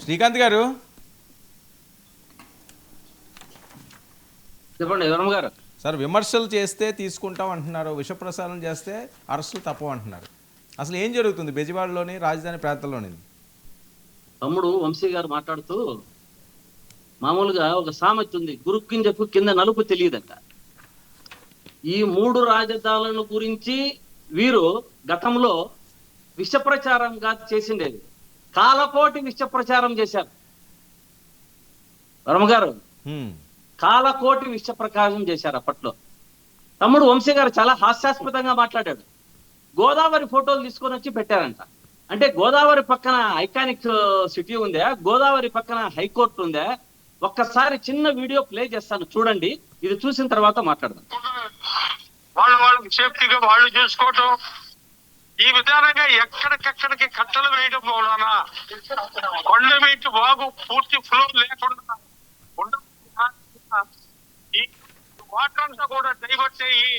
శ్రీకాంత్ గారు చెప్పండి వర్మ గారు. సార్, విమర్శలు చేస్తే తీసుకుంటాం అంటున్నారు, విషప్రసారం చేస్తే అరెస్టులు తప్పవు అంటున్నారు. అసలు ఏం జరుగుతుంది బెజవాడలోని రాజధాని ప్రాంతంలోని? తమ్ముడు వంశీ గారు మాట్లాడుతూ మామూలుగా ఒక సామెత ఉంది, గురుక్కింజకు కింద నలుపు తెలియదంట. ఈ 3 రాజధానుల గురించి వీరు గతంలో విషప్రచారంగా చేసిండేది, కాలకోటి విషప్రచారం చేశారు వర్మ గారు. కాలకోటి విషప్రకాశం చేశారు అప్పట్లో. తమ్ముడు వంశీ గారు చాలా హాస్యాస్పదంగా మాట్లాడాడు. గోదావరి ఫోటోలు తీసుకొని వచ్చి పెట్టారంట. అంటే గోదావరి పక్కన ఐకానిక్ సిటీ ఉందా, గోదావరి పక్కన హైకోర్టు ఉందా? ఒక్కసారి చిన్న వీడియో ప్లే చేస్తాను, చూడండి. ఇది చూసిన తర్వాత మాట్లాడదాం. వాళ్ళకి సేఫ్టీగా వాళ్ళు చేసుకోవటం, ఈ విధానంగా ఎక్కడికెక్కడికి కట్టలు వేయడం వలన కొండమీటి వాగు పూర్తి ఫ్లో లేకుండా ఈ వాటర్ అంతా కూడా డైవర్ట్ అయ్యి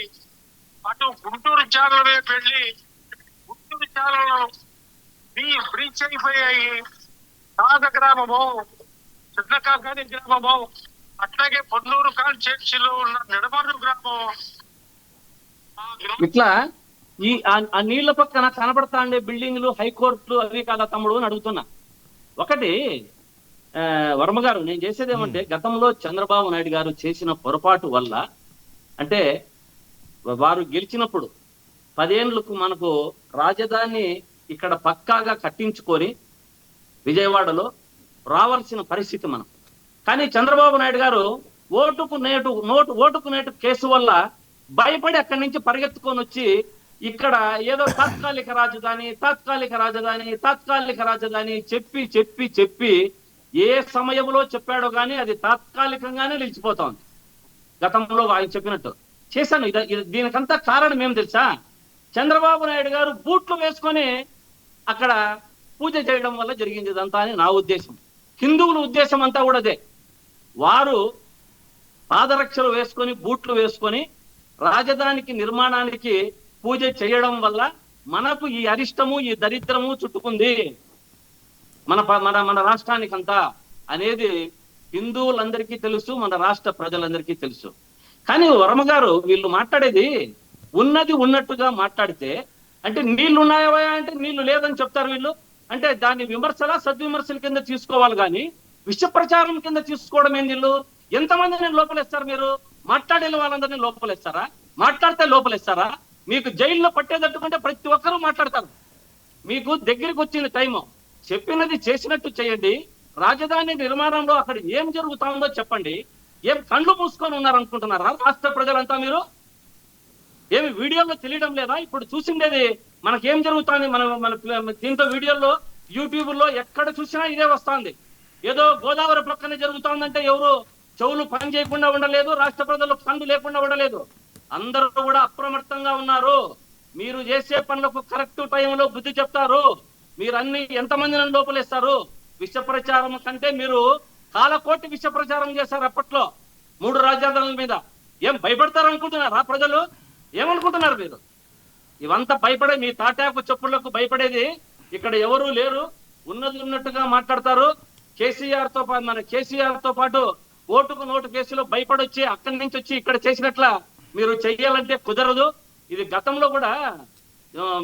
అటు గుంటూరు ఛానల్ వైపు వెళ్ళి గుంటూరు ఛానల్ బ్రీచ్ అయిపోయాయి. నాగ గ్రామము, చిన్నకాకాని గ్రామము, అట్లాగే పొన్నూరు కాన్స్టిట్యూన్సీలో ఉన్న నిడమర్రు గ్రామం. ఇట్లా ఈ ఆ నీళ్ల పక్కన కనబడతా ఉండే బిల్డింగ్లు హైకోర్టులు అవి కాదా తమ్ముడు అని అడుగుతున్నా. ఒకటి వర్మ గారు, నేను చేసేది ఏమంటే, గతంలో చంద్రబాబు నాయుడు గారు చేసిన పొరపాటు వల్ల, అంటే వారు గెలిచినప్పుడు 10 ఏళ్లకు మనకు రాజధాని ఇక్కడ పక్కాగా కట్టించుకొని విజయవాడలో రావాల్సిన పరిస్థితి మనం. కానీ చంద్రబాబు నాయుడు గారు ఓటుకు నేటు కేసు వల్ల భయపడి అక్కడి నుంచి పరిగెత్తుకొని వచ్చి ఇక్కడ ఏదో తాత్కాలిక రాజధాని చెప్పి చెప్పి చెప్పి ఏ సమయంలో చెప్పాడో కానీ అది తాత్కాలికంగానే నిలిచిపోతోంది. గతంలో ఆయన చెప్పినట్టు చేశాను. దీనికంతా కారణం ఏం తెలుసా? చంద్రబాబు నాయుడు గారు బూట్లు వేసుకొని అక్కడ పూజ చేయడం వల్ల జరిగింది ఇదంతా అని నా ఉద్దేశం. హిందువుల ఉద్దేశం అంతా కూడా అదే. వారు పాదరక్షలు వేసుకొని బూట్లు వేసుకొని రాజధానికి నిర్మాణానికి పూజ చేయడం వల్ల మనకు ఈ అరిష్టము, ఈ దరిద్రము చుట్టుకుంది మన మన మన రాష్ట్రానికంతా అనేది హిందువులందరికీ తెలుసు, మన రాష్ట్ర ప్రజలందరికీ తెలుసు. కానీ వర్మ గారు వీళ్ళు మాట్లాడేది ఉన్నది ఉన్నట్టుగా మాట్లాడితే, అంటే నీళ్లు ఉన్నాయా అంటే నీళ్లు లేదని చెప్తారు వీళ్ళు. అంటే దాన్ని సద్విమర్శల కింద తీసుకోవాలి కానీ విష ప్రచారం కింద తీసుకోవడం ఏంది? వీళ్ళు ఎంతమందిని లోపలేస్తారు? మీరు మాట్లాడే వాళ్ళందరినీ లోపలేస్తారా? మాట్లాడితే లోపలేస్తారా? మీకు జైల్లో పట్టేదట్టుకుంటే ప్రతి ఒక్కరూ మాట్లాడతారు. మీకు దగ్గరికి వచ్చిన టైము చెప్పినది చేసినట్టు చేయండి. రాజధాని నిర్మాణంలో అక్కడ ఏం జరుగుతా ఉందో చెప్పండి. ఏం కళ్ళు మూసుకొని ఉన్నారనుకుంటున్నారా రాష్ట్ర ప్రజలంతా? మీరు ఏమి వీడియోలో తెలియడం లేదా? ఇప్పుడు చూసిండేది మనకేం జరుగుతుంది. మన దీంతో వీడియోలో యూట్యూబ్ లో ఎక్కడ చూసినా ఇదే వస్తుంది. ఏదో గోదావరి పక్కనే జరుగుతుందంటే ఎవరు చెవులు పని చేయకుండా ఉండలేదు, రాష్ట్ర ప్రజలు కళ్ళు లేకుండా ఉండలేదు. అందరూ కూడా అప్రమత్తంగా ఉన్నారు. మీరు చేసే పనులకు కరెక్ట్ టైంలో బుద్ధి చెప్తారు. మీరు అన్ని ఎంతమందిని లోపలేస్తారు? విష ప్రచారం కంటే మీరు కాలకోటి విష ప్రచారం చేశారు అప్పట్లో 3 రాజధానుల మీద. ఏం భయపడతారు అనుకుంటున్నారా ప్రజలు? ఏమనుకుంటున్నారు మీరు? ఇవంతా భయపడే మీ తాటాకు చెప్పులకు భయపడేది ఇక్కడ ఎవరూ లేరు. ఉన్నది ఉన్నట్టుగా మాట్లాడతారు. కేసీఆర్ తో పాటు ఓటుకు నోటు కేసులో భయపడొచ్చి అక్కడి నుంచి వచ్చి ఇక్కడ చేసినట్ల మీరు చెయ్యాలంటే కుదరదు. ఇది గతంలో కూడా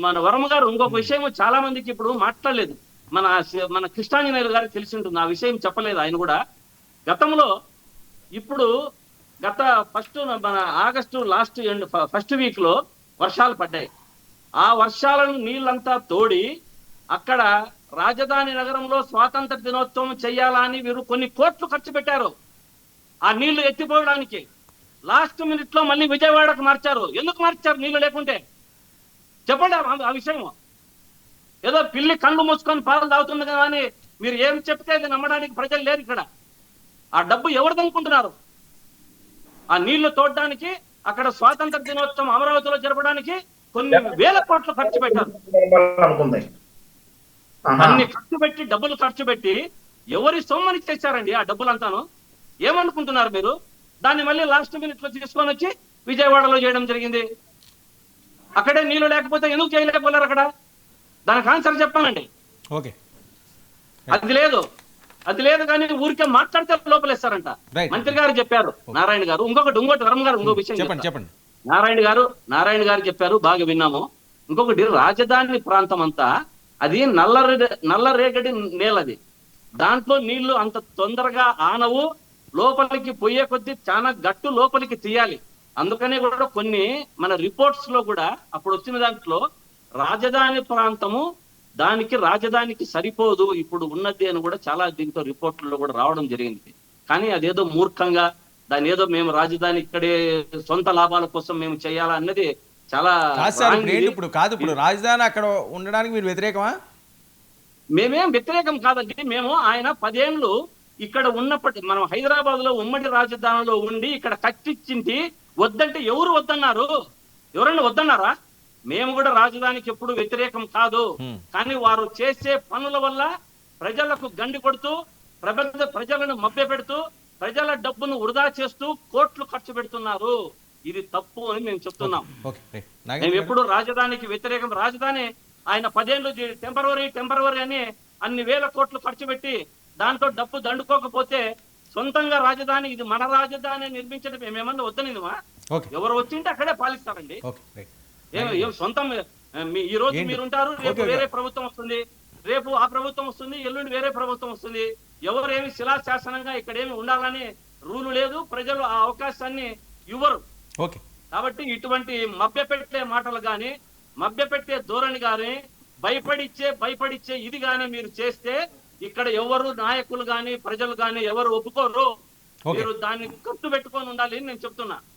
మన వర్మ గారు ఇంకొక విషయం చాలా మందికి ఇప్పుడు మాట్లాడలేదు. మన కృష్ణాంజనేయులు గారికి తెలిసి ఉంటుంది, ఆ విషయం చెప్పలేదు ఆయన కూడా. గతంలో ఇప్పుడు మన ఆగస్టు ఫస్ట్ వీక్ లో వర్షాలు పడ్డాయి. ఆ వర్షాలను నీళ్ళంతా తోడి అక్కడ రాజధాని నగరంలో స్వాతంత్ర దినోత్సవం చెయ్యాలని వీరు కొన్ని కోట్లు ఖర్చు పెట్టారు ఆ నీళ్లు ఎత్తిపోవడానికి. లాస్ట్ మినిట్ లో మళ్ళీ విజయవాడకు మార్చారు. ఎందుకు మార్చారు నీళ్లు లేకుంటే? చెప్పండి ఆ విషయం. ఏదో పిల్లి కళ్ళు మూసుకొని పాలు తాగుతుంది కదా అని మీరు ఏం చెప్తే అది నమ్మడానికి ప్రజలు లేరు ఇక్కడ. ఆ డబ్బు ఎవరిది అనుకుంటున్నారు? ఆ నీళ్లు తోడడానికి, అక్కడ స్వాతంత్ర దినోత్సవం అమరావతిలో జరపడానికి కొన్ని వేల కోట్లు ఖర్చు పెట్టారు. అన్ని డబ్బులు ఖర్చు పెట్టి ఎవరి సొమ్మని చేశారండి ఆ డబ్బులంతాను. ఏమనుకుంటున్నారు మీరు? దాన్ని మళ్ళీ లాస్ట్ మినిట్ లో తీసుకొని వచ్చి విజయవాడలో చేయడం జరిగింది. అక్కడే నీళ్లు లేకపోతే ఎందుకు చేయలేకపోయారు అక్కడ? దానికి ఆన్సర్ చెప్పానండి. ఓకే, అది లేదు. అది లేదు కానీ ఊరికే మాట్లాడితే లోపలేస్తారంట. Right. మంత్రి గారు చెప్పారు, నారాయణ గారు. ఇంకోటి వర్మ గారు ఇంకో విషయం చెప్పండి చెప్తా. చెప్పండి. నారాయణ గారు చెప్పారు, బాగా విన్నాము. ఇంకొకటి, రాజధాని ప్రాంతం అంతా అది నల్లరేగడి నేలది. దాంట్లో నీళ్లు అంత తొందరగా ఆనవు, లోపలికి పోయే కొద్దీ చాలా గట్టు లోపలికి తీయాలి. అందుకనే కూడా కొన్ని మన రిపోర్ట్స్ లో కూడా అప్పుడు వచ్చిన దాంట్లో రాజధాని ప్రాంతము రాజధానికి సరిపోదు ఇప్పుడు ఉన్నది అని కూడా చాలా దీంతో రిపోర్ట్లలో కూడా రావడం జరిగింది. కానీ అదేదో మూర్ఖంగా దాని ఏదో మేము రాజధాని ఇక్కడే సొంత లాభాల కోసం మేము చేయాలా అన్నది చాలా కాదు సార్, wrong ఇప్పుడు ఇది. ఏంటి ఇప్పుడు రాజధాని అక్కడ ఉండడానికి మీరు వ్యతిరేకమా? మేమేం వ్యతిరేకం కాదండి. మేము ఆయన 10 ఏళ్ళు ఇక్కడ ఉన్నప్పటి మనం హైదరాబాద్ లో ఉమ్మడి రాజధానిలో ఉండి ఇక్కడ కట్టించింది వద్దంటే ఎవరు వద్దన్నారు? ఎవరైనా వద్దన్నారా? మేము కూడా రాజధానికి ఎప్పుడు వ్యతిరేకం కాదు. కానీ వారు చేసే పనుల వల్ల ప్రజలకు గండి కొడుతూ ప్రజలను మభ్యపెడుతూ ప్రజల డబ్బును వృధా చేస్తూ కోట్లు ఖర్చు పెడుతున్నారు. ఇది తప్పు అని మేము చెప్తున్నాం. మేము ఎప్పుడు రాజధానికి వ్యతిరేకం. రాజధాని ఆయన 10 ఏళ్ళు టెంపరవరీ అని అన్ని వేల కోట్లు ఖర్చు పెట్టి దాంతో డబ్బు దండుకోకపోతే సొంతంగా రాజధాని ఇది మన రాజధాని నిర్మించడం మేమేమన్నా వద్దనిదిమా? ఎవరు వచ్చింటే అక్కడే పాలిస్తారండి. ఏం సొంతం ఈ రోజు మీరుంటారు, రేపు వేరే ప్రభుత్వం వస్తుంది, రేపు ఆ ప్రభుత్వం వస్తుంది, ఎల్లుండి వేరే ప్రభుత్వం వస్తుంది. ఎవరేమి శిలాశాసనంగా ఇక్కడేమి ఉండాలని రూలు లేదు. ప్రజలు ఆ అవకాశాన్ని ఇవ్వరు. కాబట్టి ఇటువంటి మభ్యపెట్టే మాటలు గాని మభ్యపెట్టే ధోరణి గాని భయపడిచ్చే ఇది గాని మీరు చేస్తే ఇక్కడ ఎవరు నాయకులు గాని ప్రజలు గాని ఎవరు ఒప్పుకోరు. మీరు దాన్ని కట్టు పెట్టుకొని ఉండాలి అని నేను చెప్తున్నా.